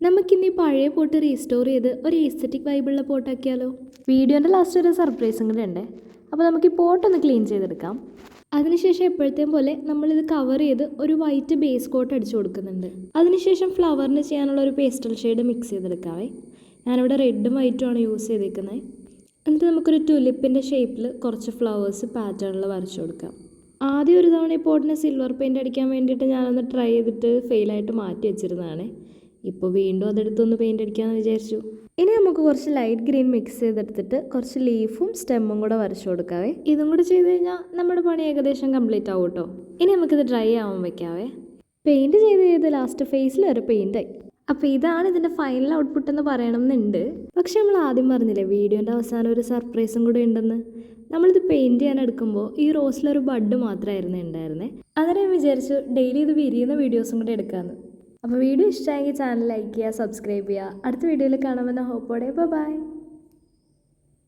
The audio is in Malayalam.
നമുക്കിനി പഴയ പോട്ട് റീസ്റ്റോർ ചെയ്ത് ഒരു എസ്തറ്റിക് വൈബുള്ള പോട്ടാക്കിയാലോ? വീഡിയോൻ്റെ ലാസ്റ്റ് ഒരു സർപ്രൈസും കൂടെ ഉണ്ട്. അപ്പോൾ നമുക്ക് ഈ പോട്ടൊന്ന് ക്ലീൻ ചെയ്തെടുക്കാം. അതിനുശേഷം എപ്പോഴത്തെയും പോലെ നമ്മളിത് കവർ ചെയ്ത് ഒരു വൈറ്റ് ബേസ് കോട്ട് അടിച്ചു കൊടുക്കുന്നുണ്ട്. അതിനുശേഷം ഫ്ലവറിന് ചെയ്യാനുള്ള ഒരു പേസ്റ്റൽ ഷെയ്ഡ് മിക്സ് ചെയ്തെടുക്കാവേ. ഞാനിവിടെ റെഡും വൈറ്റും ആണ് യൂസ് ചെയ്തേക്കുന്നത്. എന്നിട്ട് നമുക്കൊരു ടുലിപ്പിൻ്റെ ഷേപ്പിൽ കുറച്ച് ഫ്ലവേഴ്സ് പാറ്റേണിൽ വരച്ചു കൊടുക്കാം. ആദ്യം ഒരു തവണ ഈ പോട്ടിന് സിൽവർ പെയിൻറ്റ് അടിക്കാൻ വേണ്ടിയിട്ട് ഞാനൊന്ന് ട്രൈ ചെയ്തിട്ട് ഫെയിലായിട്ട് മാറ്റി വെച്ചിരുന്നതാണ്. ഇപ്പോൾ വീണ്ടും അതെടുത്തൊന്ന് പെയിൻറ്റ് അടിക്കാമെന്ന് വിചാരിച്ചു. ഇനി നമുക്ക് കുറച്ച് ലൈറ്റ് ഗ്രീൻ മിക്സ് ചെയ്തെടുത്തിട്ട് കുറച്ച് ലീഫും സ്റ്റെമ്മും കൂടെ വരച്ചു കൊടുക്കാവേ. ഇതും കൂടെ ചെയ്ത് കഴിഞ്ഞാൽ നമ്മുടെ പണി ഏകദേശം കംപ്ലീറ്റ് ആവും കേട്ടോ. ഇനി നമുക്കിത് ഡ്രൈ ആവാൻ വെക്കാവേ. പെയിൻറ്റ് ചെയ്ത് ലാസ്റ്റ് ഫേസിൽ വരെ പെയിൻറ്റായി. അപ്പോൾ ഇതാണ് ഇതിൻ്റെ ഫൈനൽ ഔട്ട്പുട്ട് എന്ന് പറയണമെന്നുണ്ട്. പക്ഷെ നമ്മൾ ആദ്യം പറഞ്ഞില്ലേ വീഡിയോൻ്റെ അവസാനം ഒരു സർപ്രൈസും കൂടെ ഉണ്ടെന്ന്. നമ്മളിത് പെയിൻറ്റ് ചെയ്യാൻ എടുക്കുമ്പോൾ ഈ റോസിലൊരു ബഡ് മാത്രമായിരുന്നു ഉണ്ടായിരുന്നത്. അങ്ങനെ ഞാൻ വിചാരിച്ചു ഡെയിലി ഇത് വിരിയുന്ന വീഡിയോസും കൂടെ എടുക്കാമെന്ന്. അപ്പോൾ വീഡിയോ ഇഷ്ടമായെങ്കിൽ ചാനൽ ലൈക്ക് ചെയ്യുക, സബ്സ്ക്രൈബ് ചെയ്യുക. അടുത്ത വീഡിയോയിൽ കാണാമെന്ന ഹോപ്പോടെ ബൈ.